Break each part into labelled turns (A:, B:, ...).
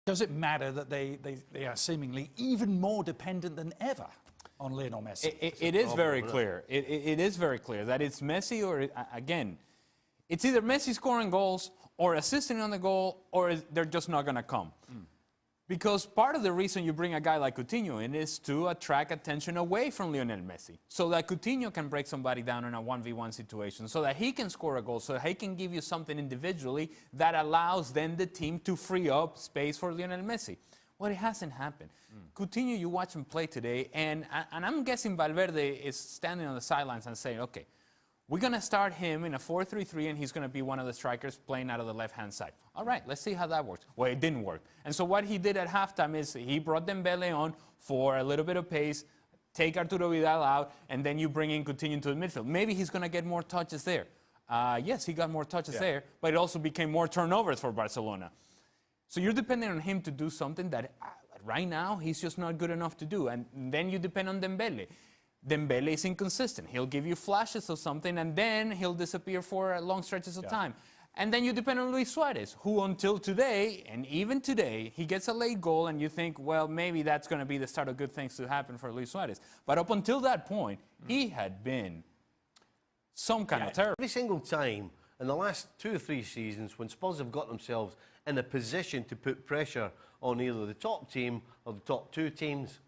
A: Does it matter that they are seemingly even more dependent than ever on Lionel Messi?
B: It is very clear. It is very clear that it's Messi or, again, it's either Messi scoring goals or assisting on the goal, or they're just not going to come. Because part of the reason you bring a guy like Coutinho in is to attract attention away from Lionel Messi, so that Coutinho can break somebody down in a 1v1 situation, so that he can score a goal, so that he can give you something individually that allows then the team to free up space for Lionel Messi. Well, it hasn't happened. Coutinho, you watch him play today, and I'm guessing Valverde is standing on the sidelines and saying, okay, we're going to start him in a 4-3-3, and he's going to be one of the strikers playing out of the left-hand side. All right, let's see how that works. Well, it didn't work. And so what he did at halftime is he brought Dembele on for a little bit of pace, take Arturo Vidal out, and then you bring in Coutinho into the midfield. Maybe he's going to get more touches there. Yes, he got more touches there, but it also became more turnovers for Barcelona. So you're depending on him to do something that right now he's just not good enough to do. And then you depend on Dembele. Dembele is inconsistent. He'll give you flashes of something, and then he'll disappear for long stretches of time. And then you depend on Luis Suarez, who until today, and even today, he gets a late goal, and you think, well, maybe that's going to be the start of good things to happen for Luis Suarez. But up until that point, he had been some kind of terror.
C: Every single time in the last 2 or 3 seasons, when Spurs have got themselves in a position to put pressure on either the top team or the top 2 teams,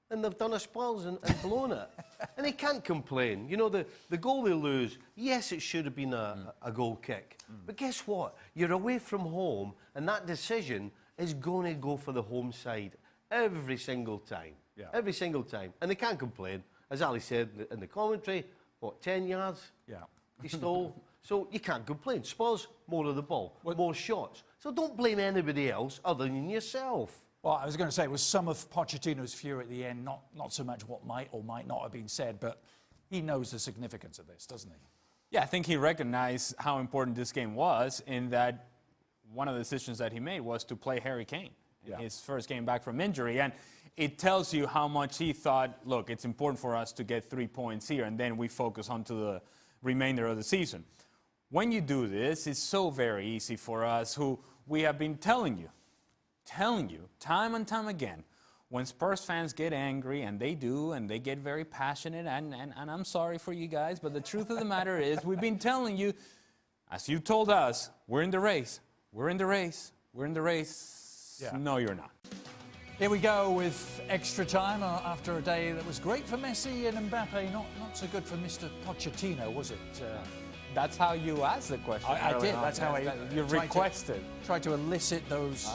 C: and they've done a Spurs and blown it. And they can't complain. You know, the goal they lose, yes, it should have been a goal kick. But guess what? You're away from home, and that decision is going to go for the home side every single time. Every single time. And they can't complain. As Ali said in the commentary, what, 10 yards? He stole. So you can't complain. Spurs, more of the ball, more shots. So don't blame anybody else other than yourself.
A: Well, I was going to say, it was some of Pochettino's fury at the end, not so much what might or might not have been said, but he knows the significance of this, doesn't he?
B: Yeah, I think he recognized how important this game was, in that one of the decisions that he made was to play Harry Kane in his first game back from injury. And it tells you how much he thought, look, it's important for us to get 3 points here, and then we focus on to the remainder of the season. When you do this, it's so very easy for us, who we have been telling you time and time again, when Spurs fans get angry, and they do, and they get very passionate, and I'm sorry for you guys, but the truth of the matter is, we've been telling you, as you told us, we're in the race, we're in the race, we're in the race. No, you're not.
A: Here we go with extra time after a day that was great for Messi and Mbappe, not so good for Mr. Pochettino, was it?
B: That's how you asked the question.
A: I did. That's how
B: you requested.
A: Tried to elicit those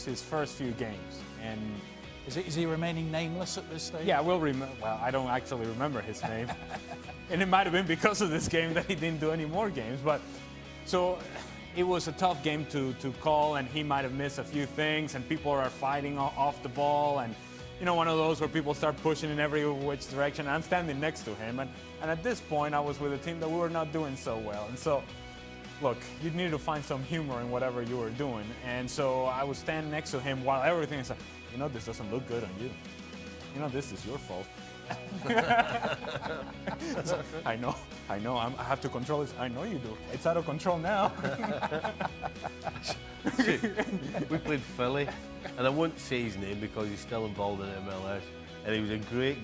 B: his first few games, and
A: Is he remaining nameless at this stage?
B: yeah, we'll remember. Well, I don't actually remember his name, and it might have been because of this game that he didn't do any more games. But so it was a tough game to call, and he might have missed a few things, and people are fighting off the ball, and you know, one of those where people start pushing in every which direction. I'm standing next to him, and at this point, I was with a team that we were not doing so well, and so. Look, you needed to find some humor in whatever you were doing, and so I was standing next to him while everything is like, you know, this doesn't look good on you. You know, this is your fault. So, I know, I have to control this. I know you do. It's out of control now.
C: See, we played Philly, and I won't say his name because he's still involved in MLS, and he was a great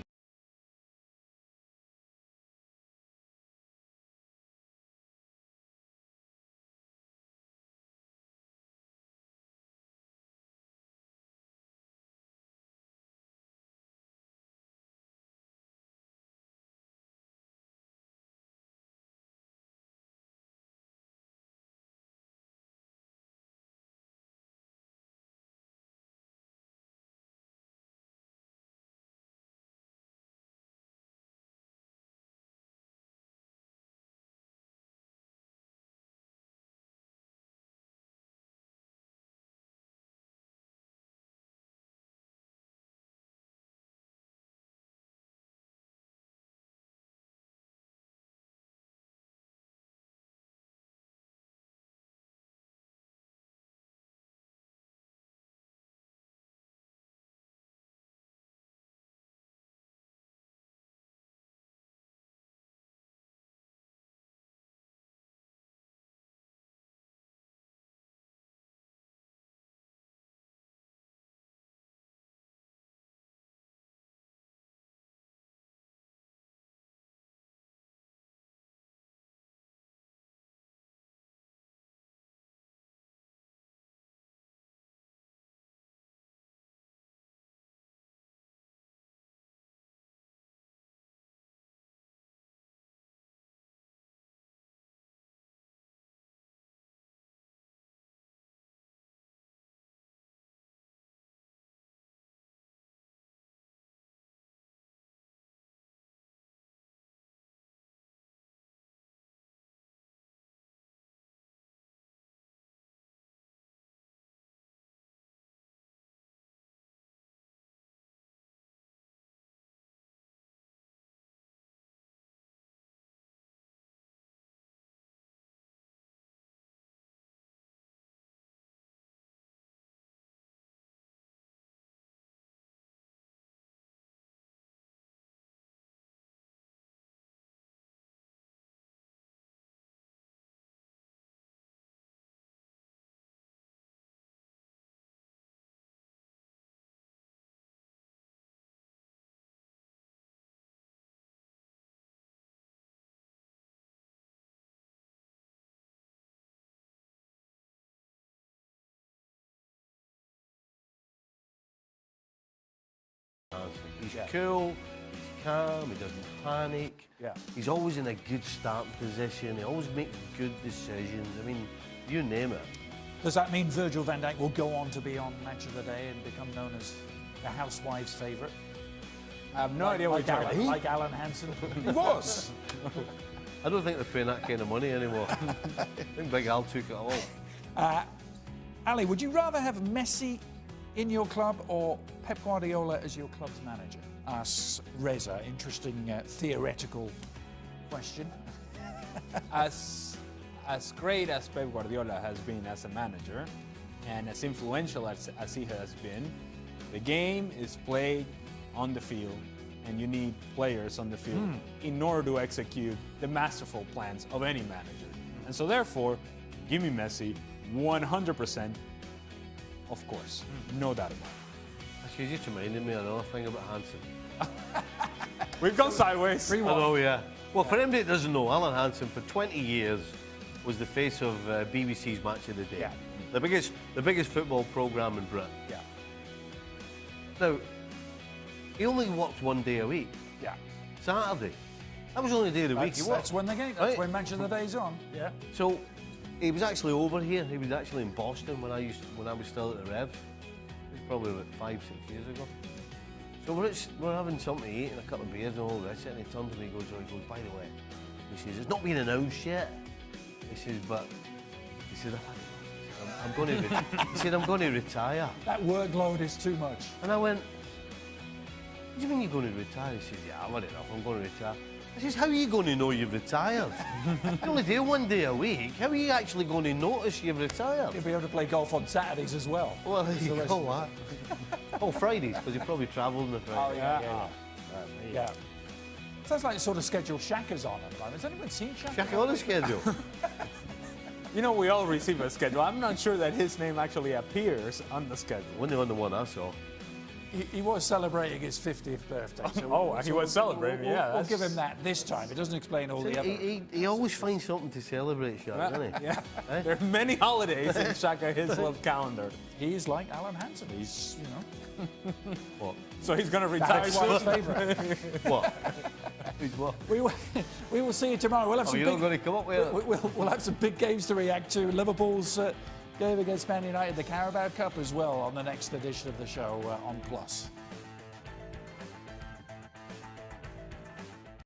C: He's cool, he's calm, he doesn't panic.
B: Yeah.
C: He's always in a good starting position. He always makes good decisions. I mean, you name it.
A: Does that mean Virgil van Dijk will go on to be on Match of the Day and become known as the housewife's favourite?
B: I have no idea what you're talking about.
A: Like Alan Hansen. He was.
C: I don't think they're paying that kind of money anymore. I think Big Al took it all.
A: Ali, would you rather have Messi in your club or Pep Guardiola as your club's manager? Asks Reza. Interesting theoretical question.
B: As great as Pep Guardiola has been as a manager, and as influential as he has been, the game is played on the field, and you need players on the field in order to execute the masterful plans of any manager. And so therefore, give me Messi 100%, of course, no doubt about it.
C: Actually, you just reminded me of another thing about Hansen.
B: We've gone sideways.
C: I know, yeah. Well, for anybody that doesn't know, Alan Hansen for 20 years was the face of BBC's Match of the Day.
A: Yeah.
C: The biggest football programme in Britain.
A: Yeah.
C: Now, he only worked one day a week.
A: Yeah.
C: Saturday. That was the only day of the week he worked.
A: That's when the game. That's
C: Right.
A: when Match of the Day's on. Yeah.
C: So, He was actually over here. He was actually in Boston when I was still at the Revs. It was probably about 5, 6 years ago. So we're having something to eat and a couple of beers and all this, and he turns to me and goes, by the way, he says, it's not been announced yet. He says, but he said, I'm going to. He said, I'm going to retire.
A: That workload is too much.
C: And I went, what do you mean you're going to retire? He says, yeah, I've had enough. I'm going to retire. I says, how are you going to know you've retired? You only do 1 day a week. How are you actually going to notice you've retired?
A: You'll be able to play golf on Saturdays as well.
C: Well, there you go, what? Oh, Fridays, because he probably travelled on the Friday.
A: Yeah. Sounds like the sort of schedule Shaka's on at the moment. Has anyone seen Shaka?
C: Shaka on the schedule.
B: You know, we all receive a schedule. I'm not sure that his name actually appears on the schedule.
C: Only on the one I saw.
A: He was celebrating his 50th birthday. So
B: he was celebrating, yeah.
A: We'll give him that this time. It doesn't explain all the other.
C: He always finds something to celebrate, Shaka, doesn't he?
B: Yeah.
C: Eh?
B: There are many holidays in Shaka Hislop's calendar.
A: He's like Alan Hansen. He's, you know.
C: What?
B: So he's going to retire
A: That's
B: soon.
A: his favourite.
C: What? Who's what?
A: We will see you tomorrow. We'll have some
C: You're not going to come up with it?
A: We'll have some big games to react to. Liverpool's game against Man United, the Carabao Cup as well on the next edition of the show on Plus.